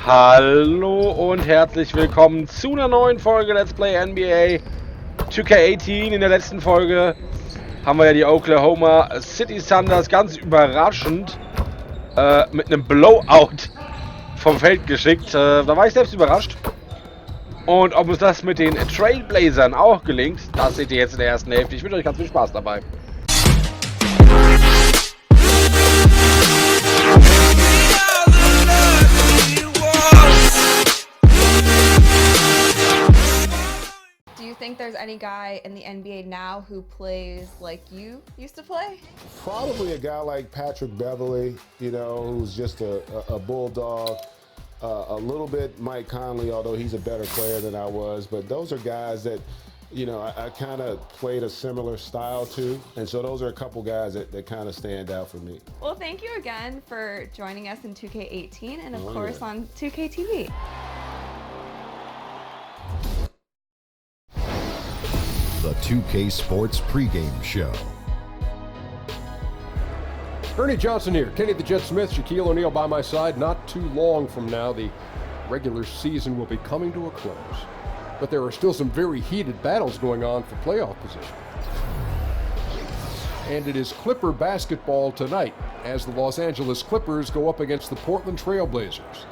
Hallo und herzlich willkommen zu einer neuen Folge Let's Play NBA 2K18. In der letzten Folge haben wir ja die Oklahoma City Thunders ganz überraschend mit einem Blowout vom Feld geschickt. Da war ich selbst überrascht. Und ob uns das mit den Trailblazern auch gelingt, das seht ihr jetzt in der ersten Hälfte. Ich wünsche euch ganz viel Spaß dabei. Do you think there's any guy in the NBA now who plays like you used to play? Probably a guy like Patrick Beverly, who's just a bulldog. A little bit Mike Conley, although he's a better player than I was. But those are guys that, I kind of played a similar style to. And so those are a couple guys that kind of stand out for me. Well, thank you again for joining us in 2K18 and, of course, on 2K TV. The 2K Sports pregame show. Ernie Johnson here, Kenny the Jet Smith, Shaquille O'Neal by my side. Not too long from now, the regular season will be coming to a close. But there are still some very heated battles going on for playoff position. And it is Clipper basketball tonight as the Los Angeles Clippers go up against the Portland Trail Blazers.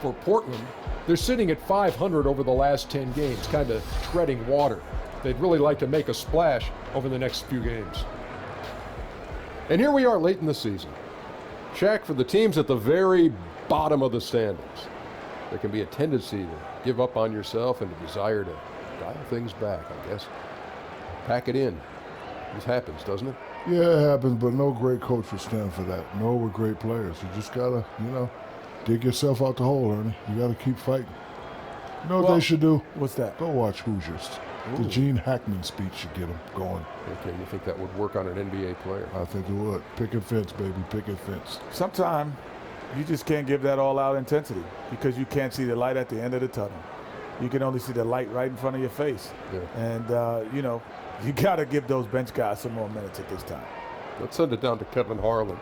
For Portland, they're sitting at 500 over the last 10 games, kind of treading water. They'd really like to make a splash over the next few games. And here we are late in the season. Shaq, for the teams at the very bottom of the standings, there can be a tendency to give up on yourself and a desire to dial things back, I guess. Pack it in. This happens, doesn't it? Yeah, it happens, but no great coach would stand for that. No, we're great players. You just gotta, dig yourself out the hole, Ernie. You gotta keep fighting. You know what they should do? What's that? Go watch Hoosiers. The Gene Hackman speech should get them going. Okay, you think that would work on an NBA player? I think it would. Picket fence, baby. Picket fence. Sometimes you just can't give that all-out intensity because you can't see the light at the end of the tunnel. You can only see the light right in front of your face. Yeah. And, you got to give those bench guys some more minutes at this time. Let's send it down to Kevin Harlan.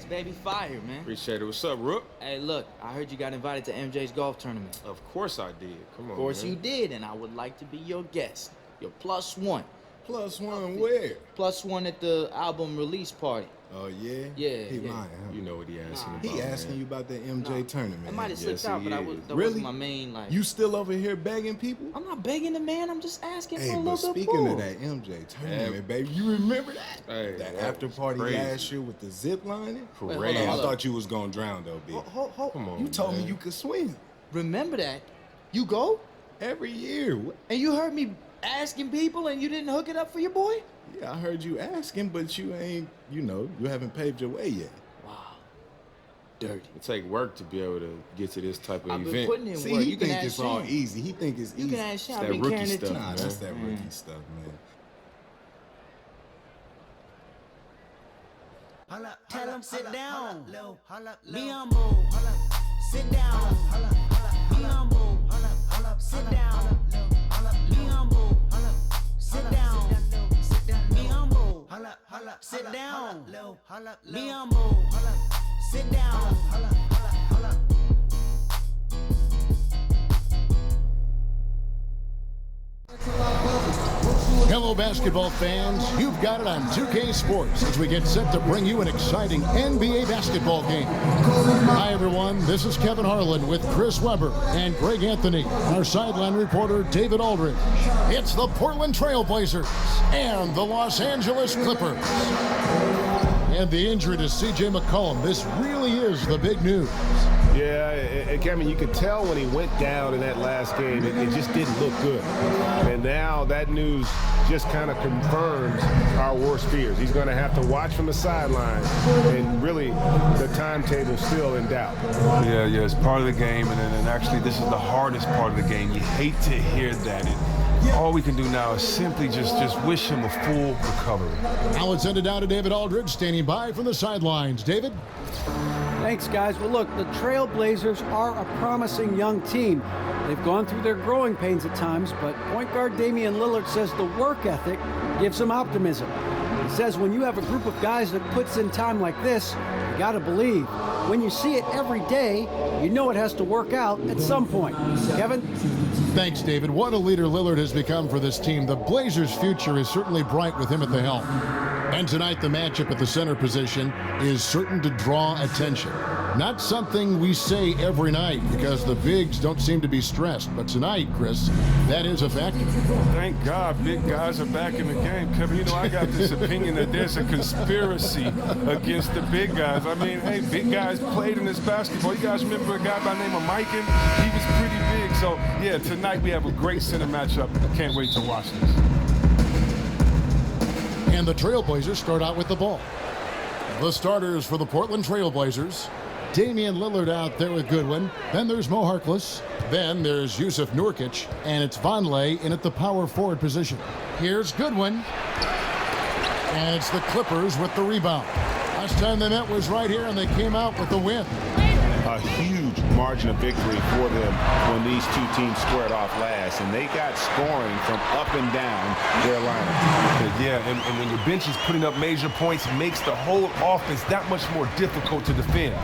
Baby, fire, man. Appreciate it. What's up, Rook? Hey, look, I heard you got invited to MJ's golf tournament. Of course I did. Come on, Of course man. you did, and I would like to be your guest. Your +1. +1 where? +1 at the album release party. Oh, yeah? Yeah, He yeah. lying, huh? You know what he asking about, He asking you about the MJ tournament. It might have slipped Yes, out, he but is. that Really? wasn't my main, You still over here begging people? I'm not begging the man, I'm just asking for Hey, a but little bit speaking more. of that MJ tournament, baby, you remember that? Hey, that that after was party crazy. last year with the zip lining? Wait, hold on, I hold on. thought you was gonna drown though, B. Come on, You told man. me you could swim Remember that? You go? every year. And you heard me asking people and you didn't hook it up for your boy? Yeah, I heard you asking, but you ain't, you haven't paved your way yet. Wow. Dirty. It take work to be able to get to this type of I've been event. putting in See, work. he You can think ask it's all Shane. easy. He think it's You easy. can ask Shane. that I've been rookie carrying it stuff, too. Nah, that's that man. rookie stuff, man. Tell him sit down. Be humble. Sit down. Be humble. Sit down. Be humble. Sit down. Be humble. Sit down. Be humble. Sit down. Hello, basketball fans. You've got it on 2K Sports as we get set to bring you an exciting NBA basketball game. Hi, everyone. This is Kevin Harlan with Chris Webber and Greg Anthony, our sideline reporter, David Aldridge. It's the Portland Trail Blazers and the Los Angeles Clippers. And the injury to C.J. McCollum. This really is the big news. Yeah, and Kevin, you could tell when he went down in that last game, it just didn't look good. And now that news just kind of confirms our worst fears. He's going to have to watch from the sideline, and really the timetable's still in doubt. Yeah, it's part of the game, and actually this is the hardest part of the game. You hate to hear that. All we can do now is simply just wish him a full recovery. Now let's send it down to David Aldridge, standing by from the sidelines. David? Thanks, guys. Well, look, the Trail Blazers are a promising young team. They've gone through their growing pains at times, but point guard Damian Lillard says the work ethic gives him optimism. He says when you have a group of guys that puts in time like this, you got to believe. When you see it every day, you know it has to work out at some point. Kevin? Thanks, David. What a leader Lillard has become for this team. The Blazers' future is certainly bright with him at the helm. And tonight, the matchup at the center position is certain to draw attention. Not something we say every night because the bigs don't seem to be stressed. But tonight, Chris, that is a factor. Thank God big guys are back in the game. Kevin, you know, I got this opinion that there's a conspiracy against the big guys. I mean, hey, big guys played in this basketball. You guys remember a guy by the name of Mikan? He was pretty big. So, yeah, tonight we have a great center matchup. Can't wait to watch this. And the Trailblazers start out with the ball. The starters for the Portland Trailblazers. Damian Lillard out there with Goodwin. Then there's Mo Harkless. Then there's Yusuf Nurkic. And it's Vonleh in at the power forward position. Here's Goodwin. And it's the Clippers with the rebound. Last time they met was right here, and they came out with the win. A huge margin of victory for them when these two teams squared off last, and they got scoring from up and down their lineup. Yeah, and when your bench is putting up major points, it makes the whole offense that much more difficult to defend.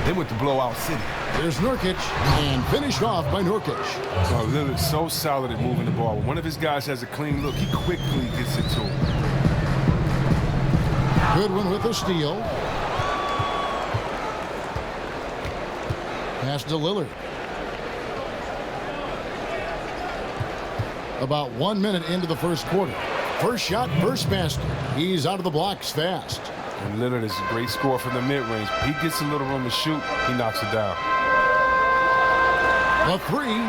They went to blowout city. There's Nurkic, and finished off by Nurkic. Oh, Lillard's so solid at moving the ball. When one of his guys has a clean look, he quickly gets it to him. Goodwin with the steal. Pass to Lillard. About 1 minute into the first quarter. First shot, first basket. He's out of the blocks fast. And Lillard is a great scorer from the mid-range. He gets a little room to shoot, he knocks it down. The three,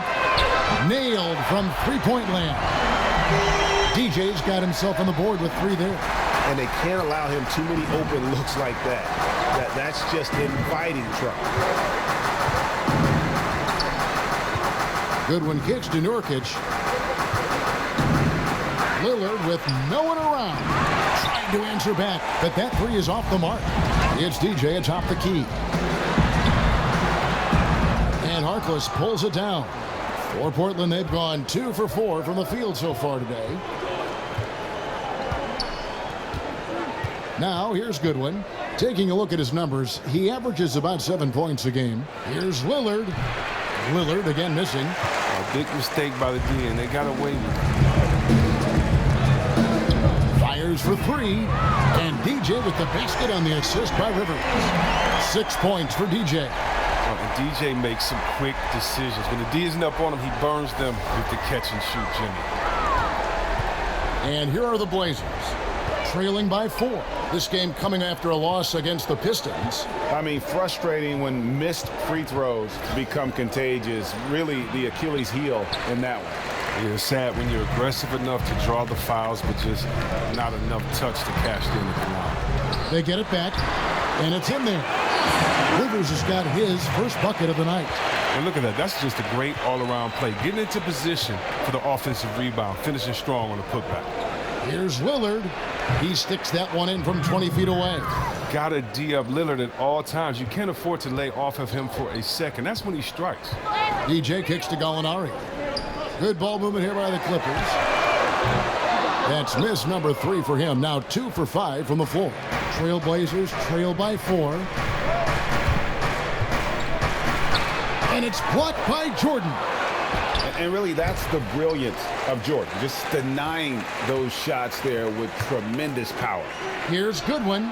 nailed from three-point land. DJ's got himself on the board with three there. And they can't allow him too many open looks like that. That's just inviting trouble. Goodwin kicks to Nurkic. Lillard with no one around. Trying to answer back, but that three is off the mark. It's DJ atop the key. And Harkless pulls it down. For Portland, they've gone 2 for 4 from the field so far today. Now, here's Goodwin. Taking a look at his numbers, he averages about 7 points a game. Here's Lillard. Lillard again missing. A big mistake by the D, and they got away with it. Fires for three. And DJ with the basket on the assist by Rivers. 6 points for DJ. And DJ makes some quick decisions. When the D isn't up on him, he burns them with the catch and shoot, Jimmy. And here are the Blazers, trailing by 4. This game coming after a loss against the Pistons. I mean, frustrating when missed free throws become contagious. Really the Achilles heel in that one. Yeah, it's sad when you're aggressive enough to draw the fouls, but just not enough touch to cash in at the line. They get it back, and it's in there. Rivers has got his first bucket of the night. And look at that. That's just a great all-around play. Getting into position for the offensive rebound, finishing strong on the putback. Here's Lillard. He sticks that one in from 20 feet away. Got to D up Lillard at all times. You can't afford to lay off of him for a second. That's when he strikes. DJ kicks to Gallinari. Good ball movement here by the Clippers. That's miss number 3 for him. Now 2 for 5 from the floor. Trailblazers trail by 4. And it's blocked by Jordan. And really, that's the brilliance of Jordan, just denying those shots there with tremendous power. Here's Goodwin,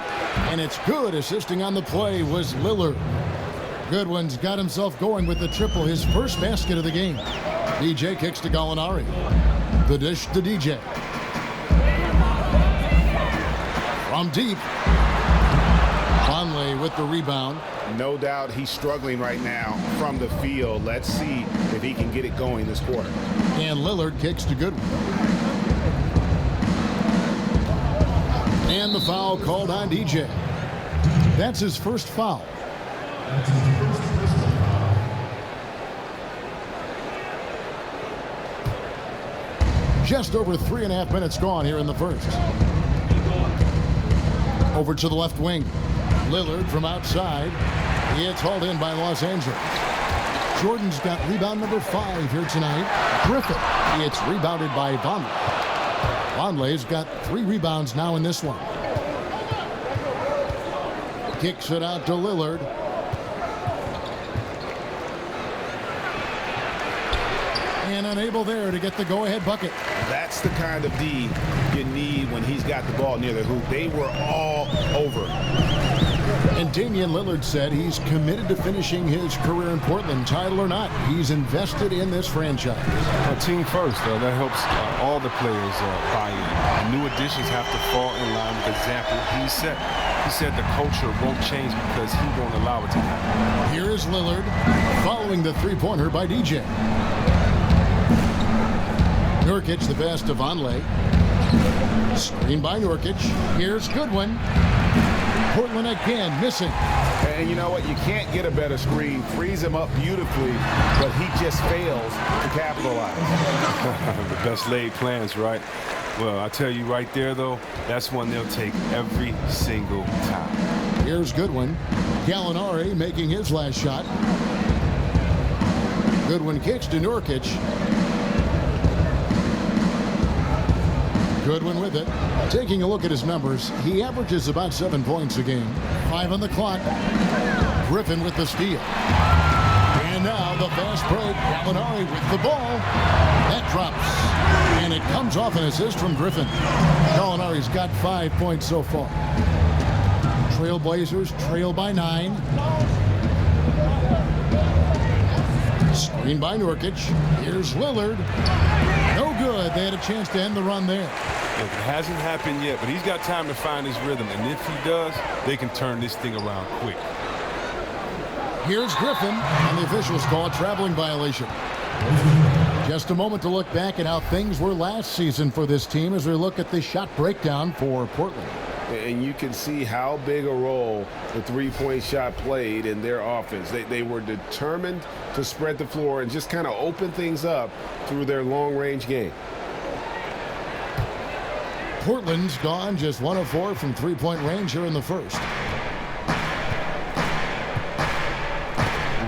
and it's good. Assisting on the play was Lillard. Goodwin's got himself going with the triple, his first basket of the game. DJ kicks to Gallinari. The dish to DJ. From deep. Conley with the rebound. No doubt he's struggling right now from the field. Let's see if he can get it going this quarter. And Lillard kicks to Goodwin. And the foul called on DJ. That's his first foul. Just over 3.5 minutes gone here in the first. Over to the left wing. Lillard from outside. It's hauled in by Los Angeles. Jordan's got rebound number 5 here tonight. Griffin. It's rebounded by Vonleh. Vonleh's got 3 rebounds now in this one. Kicks it out to Lillard. And unable there to get the go-ahead bucket. That's the kind of D you need when he's got the ball near the hoop. They were all over. And Damian Lillard said he's committed to finishing his career in Portland, title or not. He's invested in this franchise. Team first, that helps all the players buy in. New additions have to fall in line with the example he set. He said the culture won't change because he won't allow it to happen. Here is Lillard following the three-pointer by DJ. Nurkic the pass to Vonleh. Screen by Nurkic. Here's Goodwin. Portland again missing. And you know what? You can't get a better screen. Frees him up beautifully, but he just fails to capitalize. The best laid plans, right? Well, I tell you right there, though, that's one they'll take every single time. Here's Goodwin. Gallinari making his last shot. Goodwin kicks to Nurkic. Goodwin with it. Taking a look at his numbers, he averages about 7 points a game. 5 on the clock. Griffin with the steal. And now the fast break. Gallinari with the ball. That drops. And it comes off an assist from Griffin. Gallinari's got 5 points so far. Trailblazers trail by 9. Screen by Nurkic. Here's Lillard. No good. They had a chance to end the run there. Look, it hasn't happened yet, but he's got time to find his rhythm. And if he does, they can turn this thing around quick. Here's Griffin, and the officials call a traveling violation. Just a moment to look back at how things were last season for this team as we look at the shot breakdown for Portland. And you can see how big a role the three-point shot played in their offense. They were determined to spread the floor and just kind of open things up through their long-range game. Portland's gone just 1 of 4 from three-point range here in the first.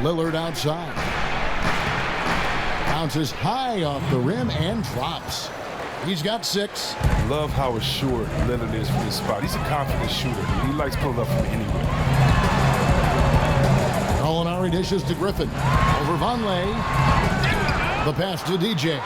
Lillard outside. Bounces high off the rim and drops. He's got 6. Love how assured Lillard is from this spot. He's a confident shooter. He likes pulling up from anywhere. Gallinari dishes to Griffin. Over Vonleh. The pass to DJ.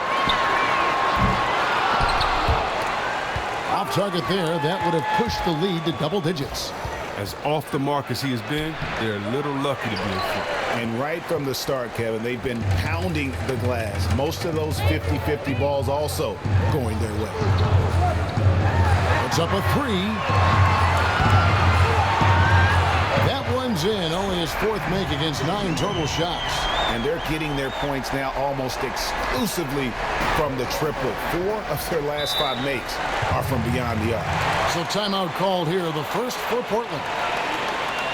Off target there. That would have pushed the lead to double digits. As off the mark as he has been, they're a little lucky to be in front. And right from the start, Kevin, they've been pounding the glass. Most of those 50-50 balls also going their way. It's up a 3. That one's in. Only his 4th make against 9 total shots. And they're getting their points now almost exclusively from the triple. 4 of their last 5 makes are from beyond the arc. So timeout called here, the first for Portland.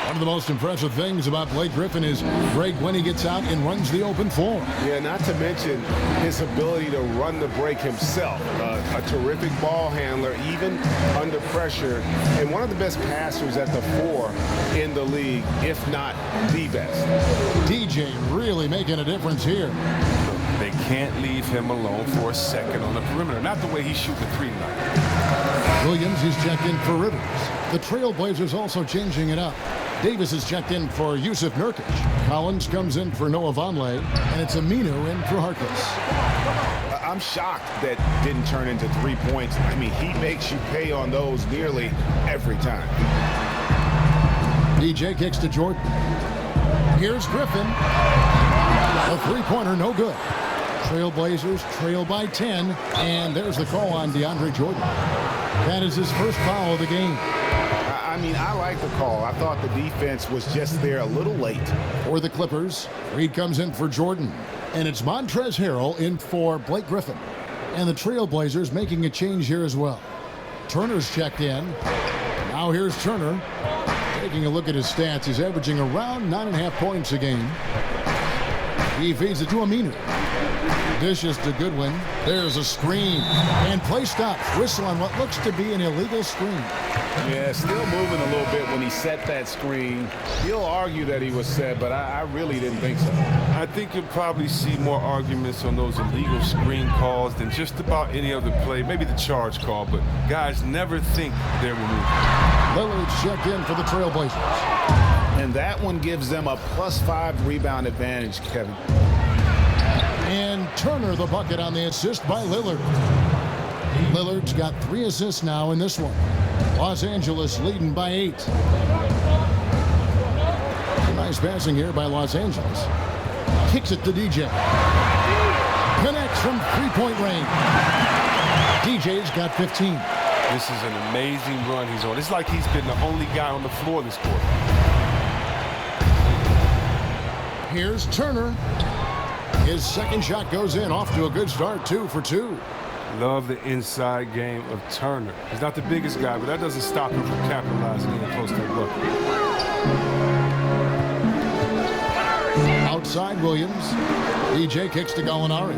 One of the most impressive things about Blake Griffin is Greg when he gets out and runs the open floor. Yeah, not to mention his ability to run the break himself. A terrific ball handler, even under pressure, and one of the best passers at the 4 in the league, if not the best. DJ really making a difference here. They can't leave him alone for a second on the perimeter. Not the way he's shooting the 3 tonight. Williams is checked in for Rivers. The Trailblazers also changing it up. Davis is checked in for Yusuf Nurkic. Collins comes in for Noah Vonleh, and it's Aminu in for Harkless. I'm shocked that didn't turn into 3 points. I mean, he makes you pay on those nearly every time. DJ kicks to Jordan. Here's Griffin. A three-pointer, no good. Trailblazers trail by 10, and there's the call on DeAndre Jordan. That is his first foul of the game. I mean, I like the call. I thought the defense was just there a little late. For the Clippers, Reed comes in for Jordan. And it's Montrezl Harrell in for Blake Griffin. And the Trailblazers making a change here as well. Turner's checked in. Now here's Turner. Taking a look at his stats, he's averaging around 9.5 points a game. He feeds it to Aminu. Dishes to Goodwin. There's a screen. And play stop. Whistle on what looks to be an illegal screen. Yeah, still moving a little bit when he set that screen. He'll argue that he was set, but I really didn't think so. I think you'll probably see more arguments on those illegal screen calls than just about any other play. Maybe the charge call, but guys never think they're removed. Lillard's checked in for the Trailblazers. And that one gives them a +5 rebound advantage, Kevin. And Turner the bucket on the assist by Lillard. Lillard's got 3 assists now in this one. Los Angeles leading by 8. Nice passing here by Los Angeles. Kicks it to DJ. Connects from three-point range. DJ's got 15. This is an amazing run he's on. It's like he's been the only guy on the floor this quarter. Here's Turner. His second shot goes in, off to a good start, 2 for 2. Love the inside game of Turner. He's not the biggest guy, but that doesn't stop him from capitalizing in close to the bucket. Outside Williams. DJ kicks to Gallinari.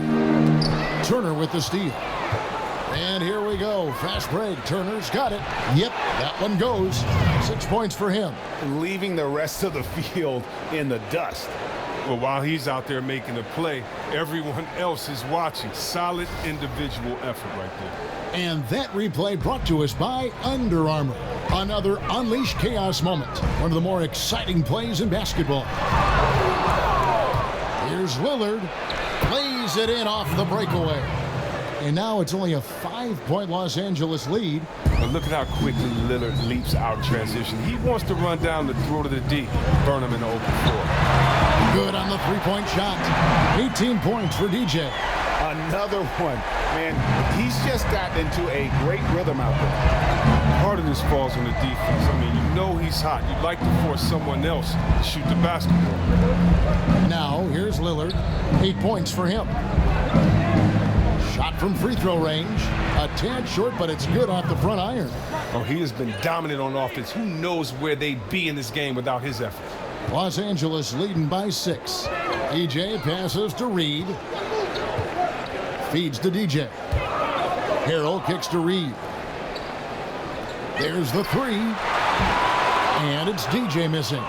Turner with the steal. And here we go. Fast break. Turner's got it. Yep, that one goes. 6 points for him. Leaving the rest of the field in the dust. Well, while he's out there making a play, everyone else is watching. Solid individual effort right there. And that replay brought to us by Under Armour. Another Unleash Chaos moment. One of the more exciting plays in basketball. Here's Lillard. Plays it in off the breakaway. And now it's only a 5-point Los Angeles lead. But look at how quickly Lillard leaps out of transition. He wants to run down the throw to the D, burn him in the open floor. Good on the three-point shot. 18 points for DJ. Another one. Man, he's just gotten into a great rhythm out there. Part of this falls on the defense. I mean, you know he's hot. You'd like to force someone else to shoot the basketball. Now, here's Lillard. 8 points for him. Shot from free throw range. A tad short, but it's good off the front iron. Oh, he has been dominant on offense. Who knows where they'd be in this game without his effort? Los Angeles leading by 6. DJ passes to Reed. Feeds to DJ. Harrell kicks to Reed. There's the 3. And it's DJ missing.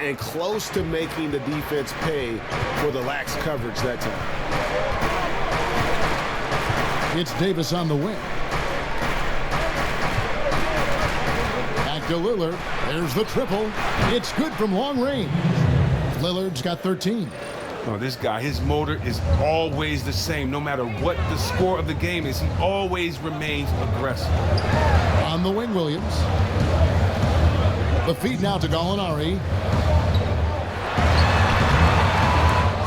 And close to making the defense pay for the lax coverage that time. It's Davis on the wing. Back to Lillard. There's the triple. It's good from long range. Lillard's got 13. Oh, this guy, his motor is always the same. No matter what the score of the game is, he always remains aggressive. On the wing, Williams. The feed now to Gallinari.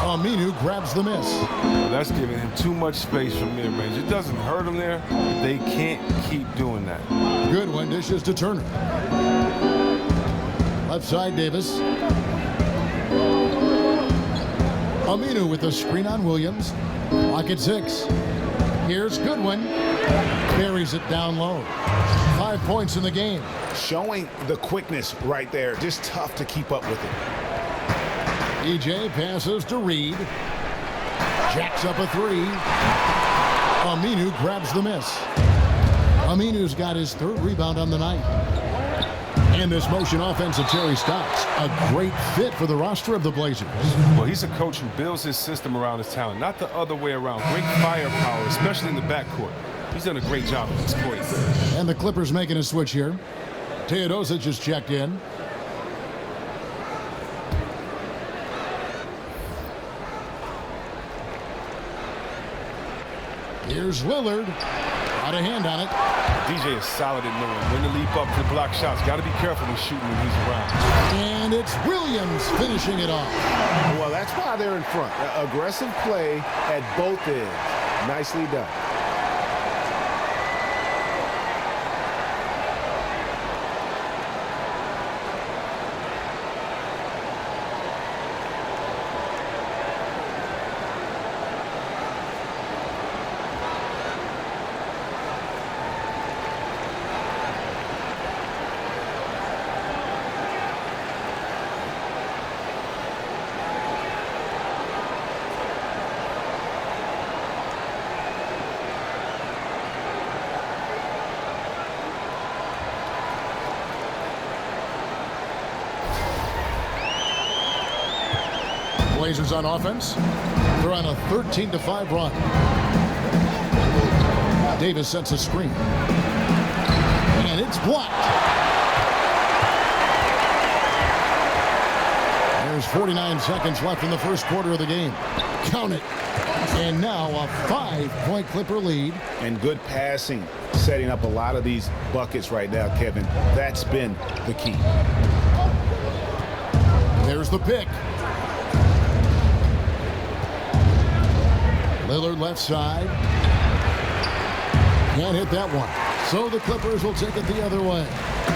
Aminu grabs the miss. Well, that's giving him too much space from mid-range. It doesn't hurt him there. They can't keep doing that. Good one, dishes to Turner. Left side, Davis. Aminu with the screen on Williams. Lock at 6. Here's Goodwin. Carries it down low. 5 points in the game. Showing the quickness right there. Just tough to keep up with it. DJ passes to Reed. Jacks up a 3. Aminu grabs the miss. Aminu's got his 3rd rebound on the night. And this motion offense of Terry Stotts, a great fit for the roster of the Blazers. Well, he's a coach who builds his system around his talent, not the other way around. Great firepower, especially in the backcourt. He's done a great job of exploiting. And the Clippers making a switch here. Teodosic is checked in. Here's Lillard. Got a hand on it. DJ is solid at knowing when to leap up to block shots. Got to be careful when shooting when he's around. And it's Williams finishing it off. Well, that's why they're in front. Aggressive play at both ends. Nicely done. Blazers on offense. They're on a 13-5 run. Davis sets a screen. And it's blocked. There's 49 seconds left in the first quarter of the game. Count it. And now a 5-point Clipper lead. And good passing, setting up a lot of these buckets right now, Kevin. That's been the key. There's the pick. Lillard left side. Can't hit that one. So the Clippers will take it the other way.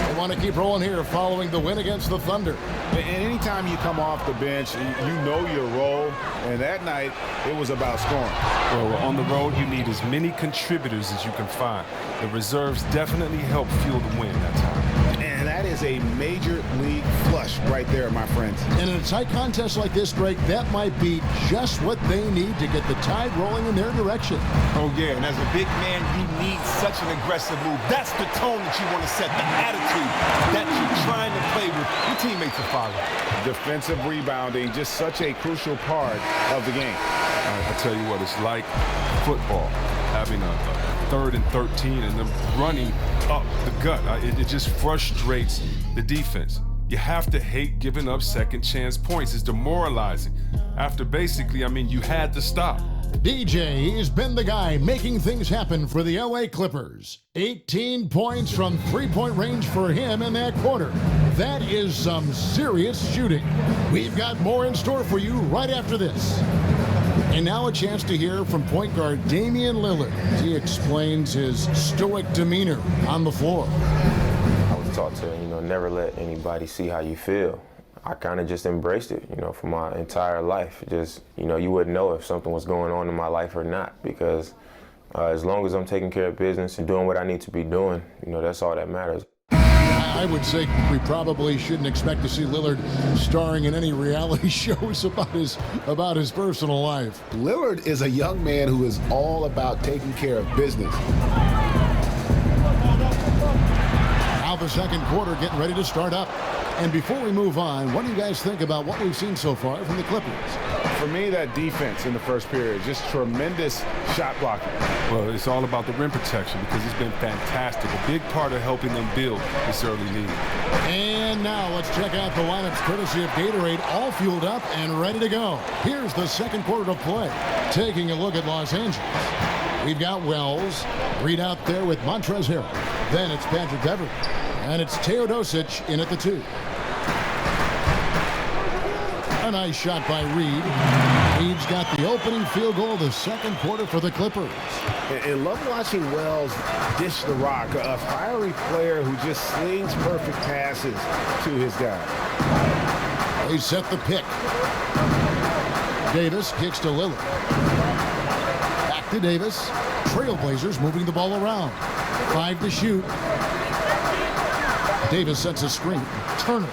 They want to keep rolling here following the win against the Thunder. And anytime you come off the bench, you know your role. And that night, it was about scoring. Well, on the road, you need as many contributors as you can find. The reserves definitely help fuel the win that time. And that is a major league flush right there, my friends. And in a tight contest like this, Greg, that might be just what they need to get the tide rolling in their direction. Oh, yeah, and as a big man, you need such an aggressive move. That's the tone that you want to set, the attitude that you're trying to play with. Your teammates will follow. Defensive rebounding, just such a crucial part of the game. I tell you what, it's like football, having a 3rd and 13 and them running up the gut. It just frustrates the defense. You have to hate giving up second chance points. It's demoralizing. After basically, you had to stop. DJ has been the guy making things happen for the LA Clippers. 18 points from three-point range for him in that quarter. That is some serious shooting. We've got more in store for you right after this. And now a chance to hear from point guard Damian Lillard as he explains his stoic demeanor on the floor. I was taught to, never let anybody see how you feel. I kind of just embraced it, for my entire life. Just, you wouldn't know if something was going on in my life or not, because as long as I'm taking care of business and doing what I need to be doing, that's all that matters. I would say we probably shouldn't expect to see Lillard starring in any reality shows about his personal life. Lillard is a young man who is all about taking care of business. Now the second quarter getting ready to start up. And before we move on, what do you guys think about what we've seen so far from the Clippers? For me, that defense in the first period, just tremendous shot blocking. Well, it's all about the rim protection because it's been fantastic. A big part of helping them build this early lead. And now let's check out the lineups courtesy of Gatorade, all fueled up and ready to go. Here's the second quarter of play. Taking a look at Los Angeles. We've got Wells, Reed out there with Montrezl Harrell. Then it's Patrick Beverley. And it's Teodosic in at the 2. A nice shot by Reed. Reed's got the opening field goal of the second quarter for the Clippers. And love watching Wells dish the rock, a fiery player who just slings perfect passes to his guy. They set the pick. Davis kicks to Lillard. Back to Davis. Trailblazers moving the ball around. 5 to shoot. Davis sets a screen. Turner.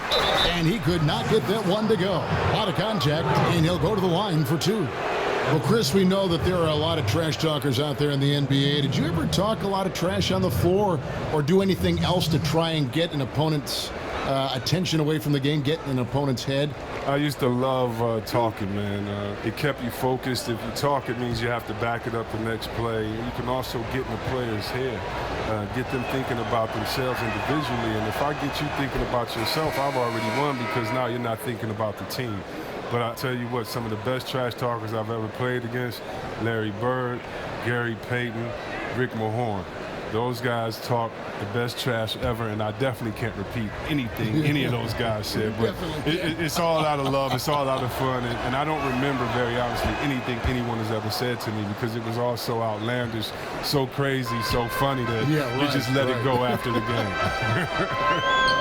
And he could not get that one to go. Out of contact, and he'll go to the line for 2. Well, Chris, we know that there are a lot of trash talkers out there in the NBA. Did you ever talk a lot of trash on the floor or do anything else to try and get an opponent's attention away from the game, get in an opponent's head? I used to love talking, man. It kept you focused. If you talk, it means you have to back it up the next play. You can also get in the player's head, get them thinking about themselves individually. And if I get you thinking about yourself, I've already won because now you're not thinking about the team. But I tell you what, some of the best trash talkers I've ever played against, Larry Bird, Gary Payton, Rick Mahorn. Those guys talk the best trash ever, and I definitely can't repeat anything any of those guys said. But it's all out of love. It's all out of fun. And I don't remember very obviously anything anyone has ever said to me because it was all so outlandish, so crazy, so funny that you just let it go after the game.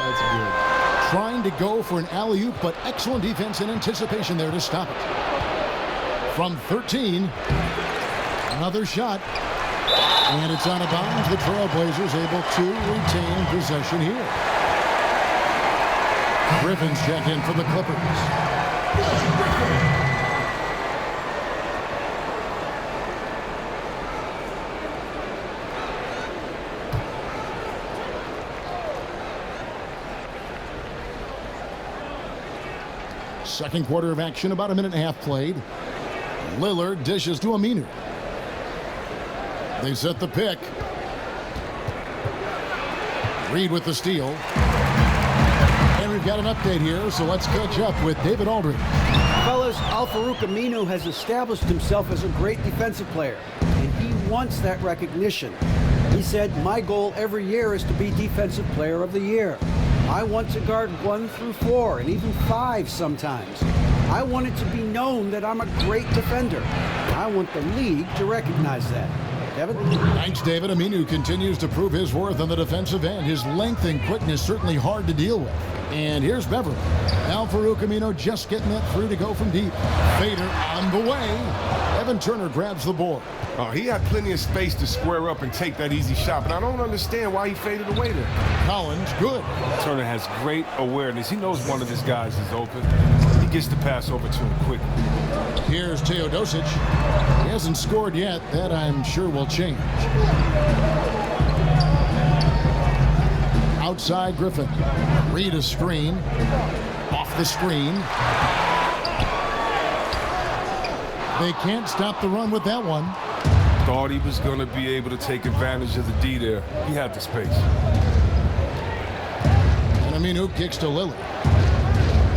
That's good. Trying to go for an alley-oop, but excellent defense and anticipation there to stop it. From 13, another shot. And it's out of bounds. The Trailblazers able to retain possession here. Griffin's checked in for the Clippers. Second quarter of action, about a minute and a half played. Lillard dishes to Aminu. They set the pick. Reed with the steal. And we've got an update here, so let's catch up with David Aldridge. Fellas, Al-Farouq Aminu has established himself as a great defensive player, and he wants that recognition. He said, my goal every year is to be Defensive Player of the Year. I want to guard 1 through 4, and even 5 sometimes. I want it to be known that I'm a great defender. I want the league to recognize that. Kevin? Thanks, David. Aminu continues to prove his worth on the defensive end. His length and quickness certainly hard to deal with. And here's Beverly. Al-Farouq Aminu just getting that through to go from deep. Fader on the way. Evan Turner grabs the board. Oh, he had plenty of space to square up and take that easy shot, but I don't understand why he faded away there. Collins, good. Turner has great awareness. He knows one of his guys is open. He gets the pass over to him quick. Here's Teodosic. He hasn't scored yet. That I'm sure will change. Outside Griffin. Reed a screen. Off the screen. They can't stop the run with that one. Thought he was going to be able to take advantage of the D there. He had the space. And Aminu kicks to Lillard.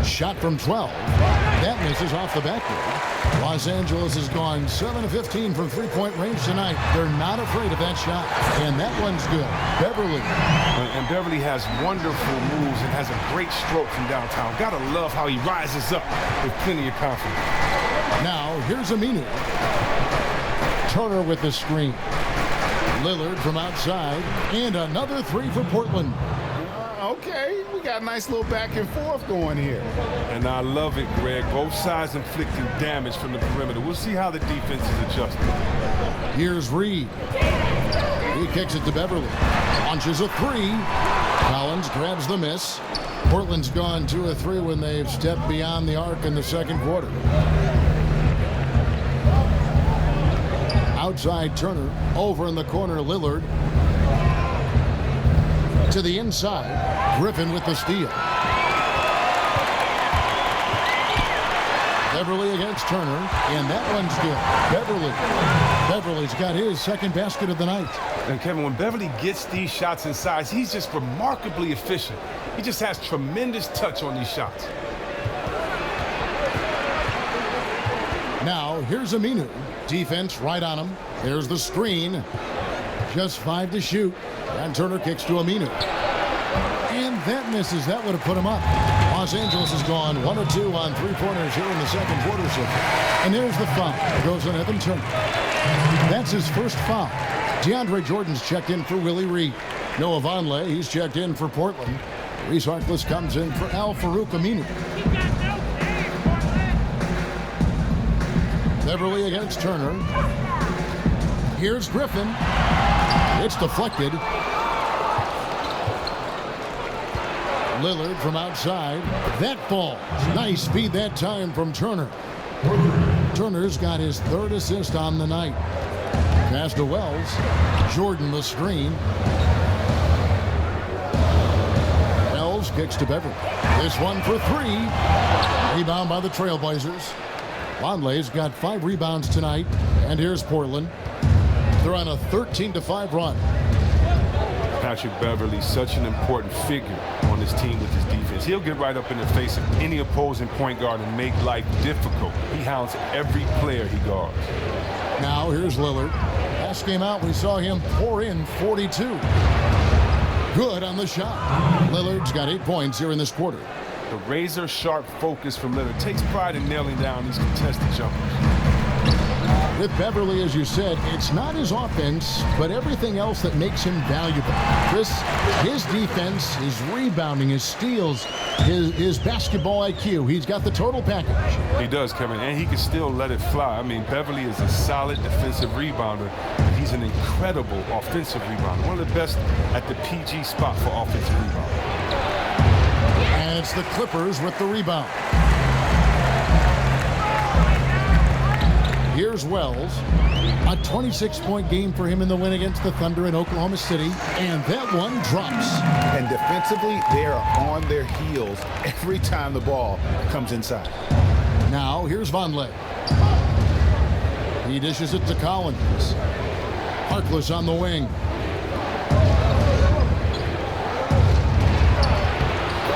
Shot from 12. That misses off the backboard. Los Angeles has gone 7 of 15 from three-point range tonight. They're not afraid of that shot. And that one's good. Beverly. And Beverly has wonderful moves and has a great stroke from downtown. Gotta love how he rises up with plenty of confidence. Now, here's Aminu. Turner with the screen. Lillard from outside. And another 3 for Portland. Okay, we got a nice little back and forth going here. And I love it, Greg. Both sides inflicting damage from the perimeter. We'll see how the defense is adjusting. Here's Reed. He kicks it to Beverly. Launches a 3. Collins grabs the miss. Portland's gone 2 of 3 when they've stepped beyond the arc in the second quarter. Outside Turner. Over in the corner, Lillard. To the inside. Griffin with the steal. Beverly against Turner, and that one's good. Beverly's got his second basket of the night. And Kevin, when Beverly gets these shots inside, he's just remarkably efficient. He just has tremendous touch on these shots. Now, here's Aminu. Defense right on him. There's the screen. Just 5 to shoot. And Turner kicks to Aminu. And that misses. That would have put him up. Los Angeles has gone 1 of 2 on 3-pointers here in the second quarter. And there's the foul. It goes on Evan Turner. That's his first foul. DeAndre Jordan's checked in for Willie Reed. Noah Vonleh, he's checked in for Portland. Reese Harkless comes in for Al-Farouq Aminu. Beverly against Turner. Here's Griffin. It's deflected. Lillard from outside. That falls. Nice speed that time from Turner. Turner's got his 3rd assist on the night. Pass to Wells. Jordan the screen. Wells kicks to Beverly. This one for 3. Rebound by the Trailblazers. Vonleh's got 5 rebounds tonight. And here's Portland. They're on a 13-5 run. Patrick Beverly, such an important figure on this team with his defense. He'll get right up in the face of any opposing point guard and make life difficult. He hounds every player he guards. Now here's Lillard. Last game out, we saw him pour in 42. Good on the shot. Lillard's got 8 points here in this quarter. The razor-sharp focus from Lillard takes pride in nailing down these contested jumpers. With Beverly, as you said, it's not his offense, but everything else that makes him valuable. Chris, his defense, his rebounding, his steals, his basketball IQ, he's got the total package. He does, Kevin, and he can still let it fly. I mean, Beverly is a solid defensive rebounder. He's an incredible offensive rebounder, one of the best at the PG spot for offensive rebounding. And it's the Clippers with the rebound. Here's Wells. A 26-point game for him in the win against the Thunder in Oklahoma City. And that one drops. And defensively, they are on their heels every time the ball comes inside. Now, here's Vonleh. He dishes it to Collins. Harkless on the wing.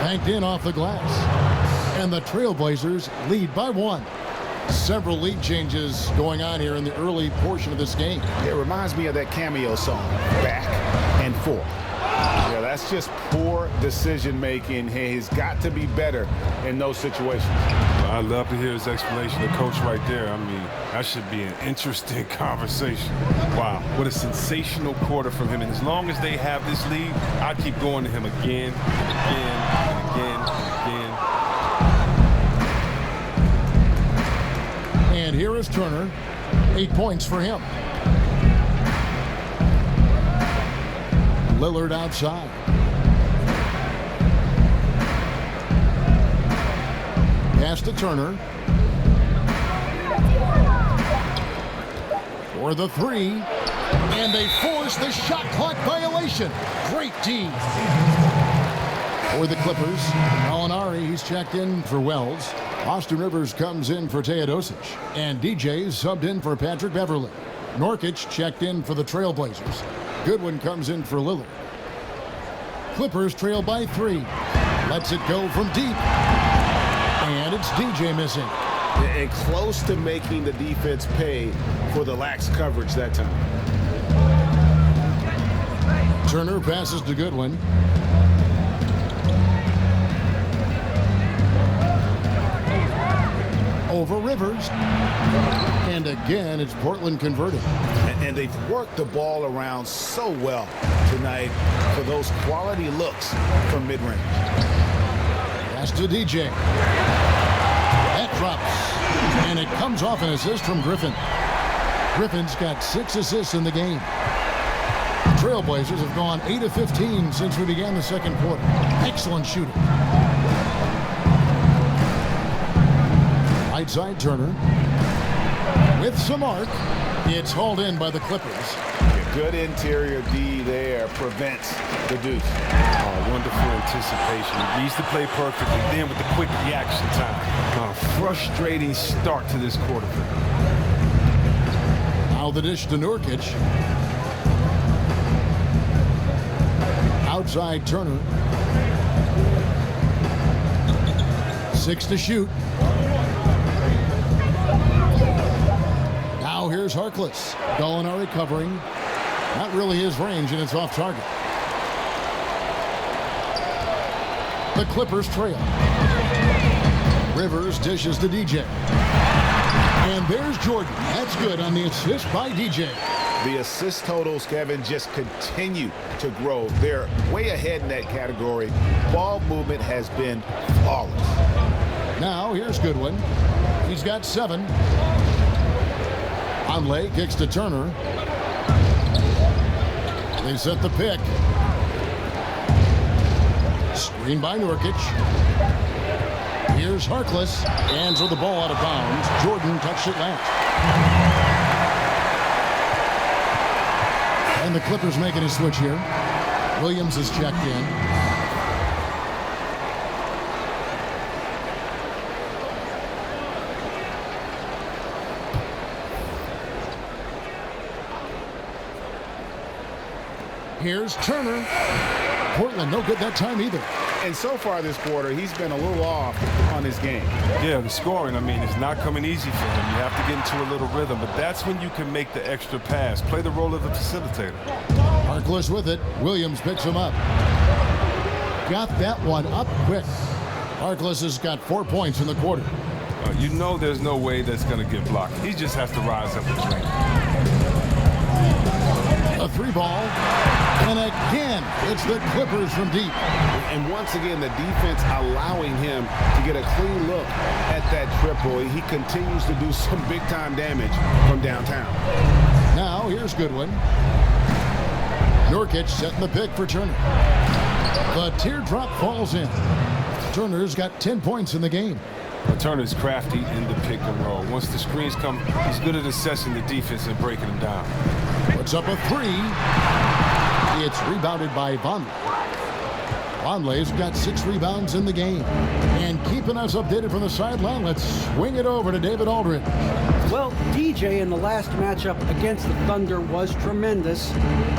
Banked in off the glass. And the Trailblazers lead by 1. Several lead changes going on here in the early portion of this game. It reminds me of that cameo song, Back and Forth. Yeah, that's just poor decision making. He's got to be better in those situations. I'd love to hear his explanation. The coach right there, I mean, that should be an interesting conversation. Wow, what a sensational quarter from him. And as long as they have this lead, I'd keep going to him again, again, and again, and again. And here is Turner. 8 points for him. Lillard outside. Pass to Turner. For the 3. And they force the shot clock violation. Great team. For the Clippers, Molinari, he's checked in for Wells. Austin Rivers comes in for Teodosic. And DJ subbed in for Patrick Beverly. Nurkic checked in for the Trailblazers. Goodwin comes in for Lillard. Clippers trail by 3. Lets it go from deep. And it's DJ missing. And close to making the defense pay for the lax coverage that time. Turner passes to Goodwin. Over Rivers. And again, it's Portland converting. And they've worked the ball around so well tonight for those quality looks from mid-range. Pass to DJ. That drops. And it comes off an assist from Griffin. Griffin's got 6 assists in the game. Trailblazers have gone 8 of 15 since we began the second quarter. Excellent shooting. Right side Turner. With some arc. It's hauled in by the Clippers. Good interior D there prevents the deuce. Oh, wonderful anticipation. He reads the play perfectly. Then with the quick reaction time. Frustrating start to this quarter. Now the dish to Nurkic. Outside Turner. 6 to shoot. Now here's Harkless. Gallinari covering. Not really his range, and it's off target. The Clippers trail. Rivers dishes to DJ. And there's Jordan. That's good on the assist by DJ. The assist totals, Kevin, just continue to grow. They're way ahead in that category. Ball movement has been flawless. Now here's Goodwin. He's got 7. Vonleh kicks to Turner. They set the pick. Screen by Nurkic. Here's Harkless. Hands with the ball out of bounds. Jordan touched it last. And the Clippers making a switch here. Williams is checked in. Here's Turner. Portland no good that time either. And so far this quarter, he's been a little off on his game. Yeah, the scoring, I mean, it's not coming easy for him. You have to get into a little rhythm, but that's when you can make the extra pass. Play the role of the facilitator. Harkless with it. Williams picks him up. Got that one up quick. Harkless has got 4 points in the quarter. You know there's no way that's going to get blocked. He just has to rise up and drink. A 3-ball. And again, it's the Clippers from deep. And once again, the defense allowing him to get a clean look at that triple. He continues to do some big-time damage from downtown. Now, here's Goodwin. Nurkic setting the pick for Turner. The teardrop falls in. Turner's got 10 points in the game. Well, Turner's crafty in the pick and roll. Once the screens come, he's good at assessing the defense and breaking them down. Puts up a 3. It's rebounded by Vonleh. Vonleh's got 6 rebounds in the game. And keeping us updated from the sideline, let's swing it over to David Aldridge. Well, DJ in the last matchup against the Thunder was tremendous.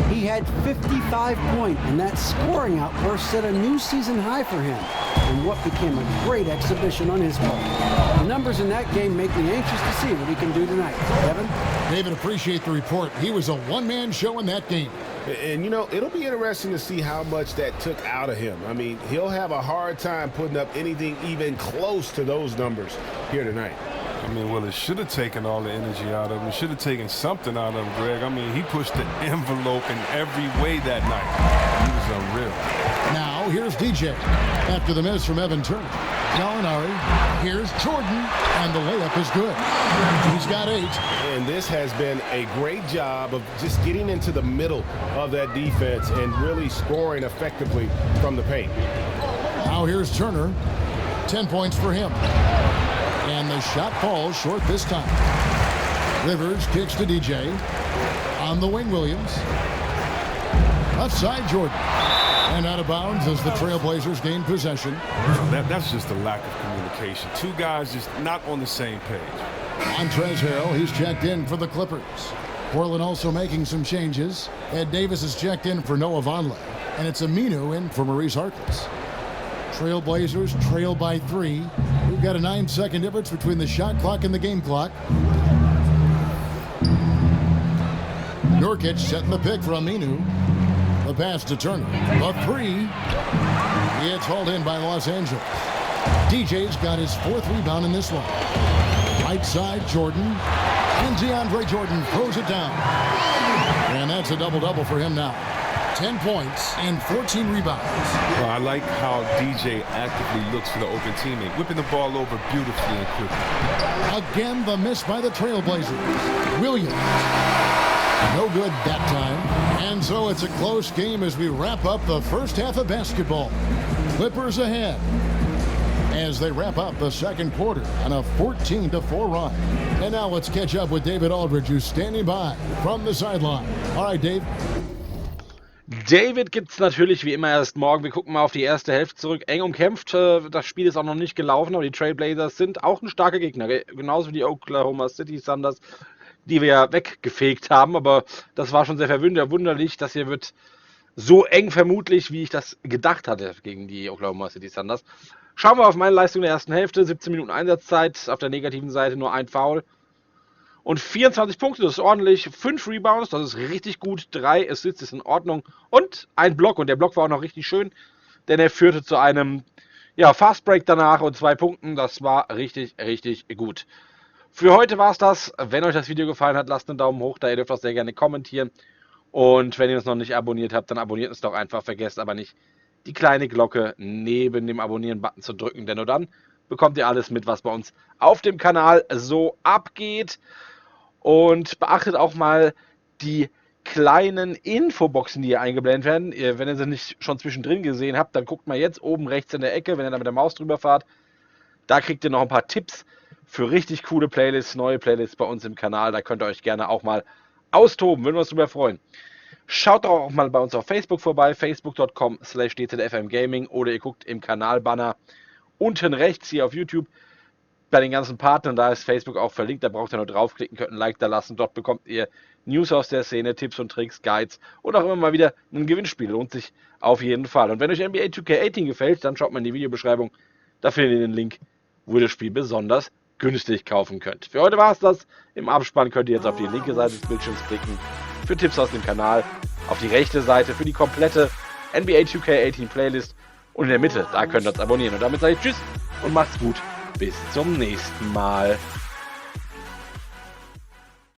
He had 55 points, and that scoring outburst set a new season high for him in what became a great exhibition on his part. The numbers in that game make me anxious to see what he can do tonight. Kevin? David, appreciate the report. He was a one-man show in that game. And, you know, it'll be interesting to see how much that took out of him. I mean, he'll have a hard time putting up anything even close to those numbers here tonight. I mean, well, it should have taken all the energy out of him. It should have taken something out of him, Greg. I mean, he pushed the envelope in every way that night. He was unreal. Now, here's DJ. After the miss from Evan Turner. Gallinari. Here's Jordan. And the layup is good. He's got 8. And this has been a great job of just getting into the middle of that defense and really scoring effectively from the paint. Now here's Turner. 10 points for him. And the shot falls short this time. Rivers kicks to DJ. On the wing, Williams. Left side, Jordan. And out of bounds as the Trailblazers gain possession. That's just a lack of communication. Two guys just not on the same page. Montrezl Harrell, he's checked in for the Clippers. Portland also making some changes. Ed Davis is checked in for Noah Vonleh. And it's Aminu in for Maurice Harkless. Trailblazers trail by 3. We've got a 9-second difference between the shot clock and the game clock. Nurkic setting the pick for Aminu. The pass to Turner. The 3. It's hauled in by Los Angeles. DJ's got his 4th rebound in this one. Right side, Jordan. And DeAndre Jordan throws it down. And that's a double-double for him now. 10 points and 14 rebounds. Well, I like how DJ actively looks for the open teammate, whipping the ball over beautifully and quickly. Again, the miss by the Trailblazers. Williams. No good that time. And so it's a close game as we wrap up the first half of basketball. Clippers ahead as they wrap up the second quarter on a 14-4 run. And now let's catch up with David Aldridge, who's standing by from the sideline. All right, Dave. David gibt's natürlich wie immer erst morgen. Wir gucken mal auf die erste Hälfte zurück. Eng umkämpft. Das Spiel ist auch noch nicht gelaufen, aber die Trailblazers sind auch ein starker Gegner. Genauso wie die Oklahoma City Thunders, die wir ja weggefegt haben. Aber das war schon sehr verwunderlich. Das hier wird so eng vermutlich, wie ich das gedacht hatte gegen die Oklahoma City Thunders. Schauen wir auf meine Leistung der ersten Hälfte. 17 Minuten Einsatzzeit. Auf der negativen Seite nur ein Foul. Und 24 Punkte, das ist ordentlich. 5 Rebounds, das ist richtig gut. 3 Assists ist in Ordnung. Und ein Block. Und der Block war auch noch richtig schön, denn er führte zu einem Fast Break danach und 2 Punkten. Das war richtig, richtig gut. Für heute war es das. Wenn euch das Video gefallen hat, lasst einen Daumen hoch da. Ihr dürft auch sehr gerne kommentieren. Und wenn ihr uns noch nicht abonniert habt, dann abonniert uns doch einfach. Vergesst aber nicht, die kleine Glocke neben dem Abonnieren-Button zu drücken. Denn nur dann bekommt ihr alles mit, was bei uns auf dem Kanal so abgeht. Und beachtet auch mal die kleinen Infoboxen, die hier eingeblendet werden. Wenn ihr sie nicht schon zwischendrin gesehen habt, dann guckt mal jetzt oben rechts in der Ecke, wenn ihr da mit der Maus drüber fahrt. Da kriegt ihr noch ein paar Tipps für richtig coole Playlists, neue Playlists bei uns im Kanal. Da könnt ihr euch gerne auch mal austoben, würden wir uns drüber freuen. Schaut doch auch mal bei uns auf Facebook vorbei, facebook.com/dzfmgaming, oder ihr guckt im Kanalbanner unten rechts hier auf YouTube. Bei den ganzen Partnern, da ist Facebook auch verlinkt, da braucht ihr nur draufklicken, könnt ein Like da lassen. Dort bekommt ihr News aus der Szene, Tipps und Tricks, Guides und auch immer mal wieder ein Gewinnspiel. Lohnt sich auf jeden Fall. Und wenn euch NBA 2K18 gefällt, dann schaut mal in die Videobeschreibung. Da findet ihr den Link, wo ihr das Spiel besonders günstig kaufen könnt. Für heute war es das. Im Abspann könnt ihr jetzt auf die linke Seite des Bildschirms klicken für Tipps aus dem Kanal, auf die rechte Seite für die komplette NBA 2K18 Playlist und in der Mitte, da könnt ihr uns abonnieren. Und damit sage ich Tschüss und macht's gut. Bis zum nächsten Mal.